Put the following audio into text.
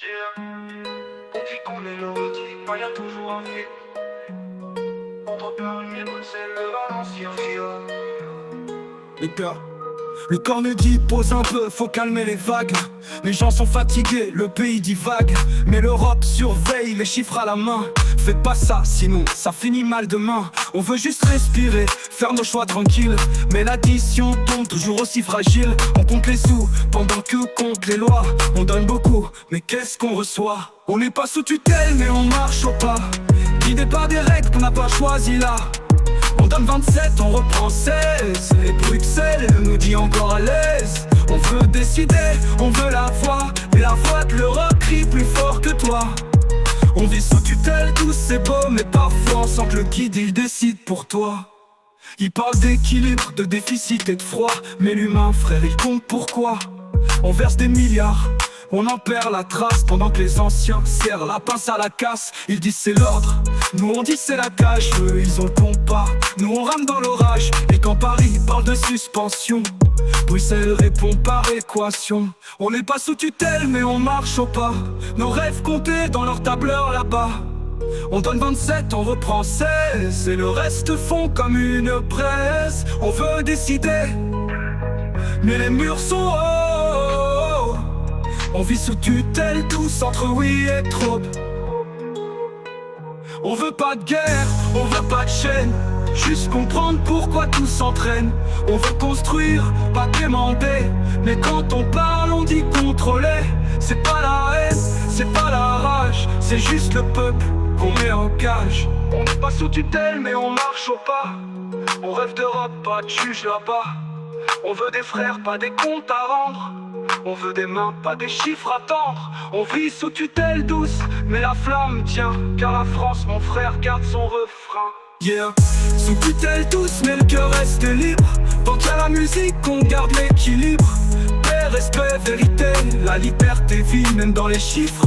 Yeah. Depuis qu'on est l'autre, y a toujours un fil. Entre Paris et Bruxelles, le Valencien. Le corps me dit pose un peu, faut calmer les vagues. Les gens sont fatigués, le pays divague. Mais l'Europe surveille, les chiffres à la main. Faites pas ça, sinon ça finit mal demain. On veut juste respirer, faire nos choix tranquilles. Mais l'addition tombe toujours aussi fragile. On compte les sous, pendant que comptent les lois. On donne beaucoup, mais qu'est-ce qu'on reçoit? On n'est pas sous tutelle, mais on marche au pas. Guidé par des règles qu'on n'a pas choisies là. On donne 27, on reprend 16. Et Bruxelles nous dit encore à l'aise. On veut décider, on veut la voix. Et la voix de l'Europe crie plus fort que toi. On vit sous tutelle, tout c'est beau. Mais parfois on sent que le guide il décide pour toi. Il parle d'équilibre, de déficit et de froid. Mais l'humain frère il compte pourquoi. On verse des milliards, on en perd la trace. Pendant que les anciens serrent la pince à la casse. Ils disent c'est l'ordre, nous on dit c'est la cage. Eux ils ont le compas, nous on rame dans l'orage. Et quand Paris parle de suspension, Bruxelles répond par équation. On n'est pas sous tutelle mais on marche au pas. Nos rêves comptés dans leur tableur là-bas. On donne 27, on reprend 16. Et le reste fond comme une presse. On veut décider, mais les murs sont hauts. On vit sous tutelle tous entre oui et trop. On veut pas de guerre, on veut pas de chaîne. Juste comprendre pourquoi tout s'entraîne. On veut construire, pas quémander. Mais quand on parle on dit contrôler. C'est pas la haine, c'est pas la rage. C'est juste le peuple qu'on met en cage. On n'est pas sous tutelle mais on marche au pas. On rêve d'Europe, pas de juge là-bas. On veut des frères, pas des comptes à rendre. On veut des mains, pas des chiffres à tendre. On vit sous tutelle douce, mais la flamme tient. Car la France, mon frère, garde son refrain. Yeah, sous tutelle douce, mais le cœur reste libre. Tant qu'il y a la musique, on garde l'équilibre. Paix, respect, vérité, la liberté vit même dans les chiffres.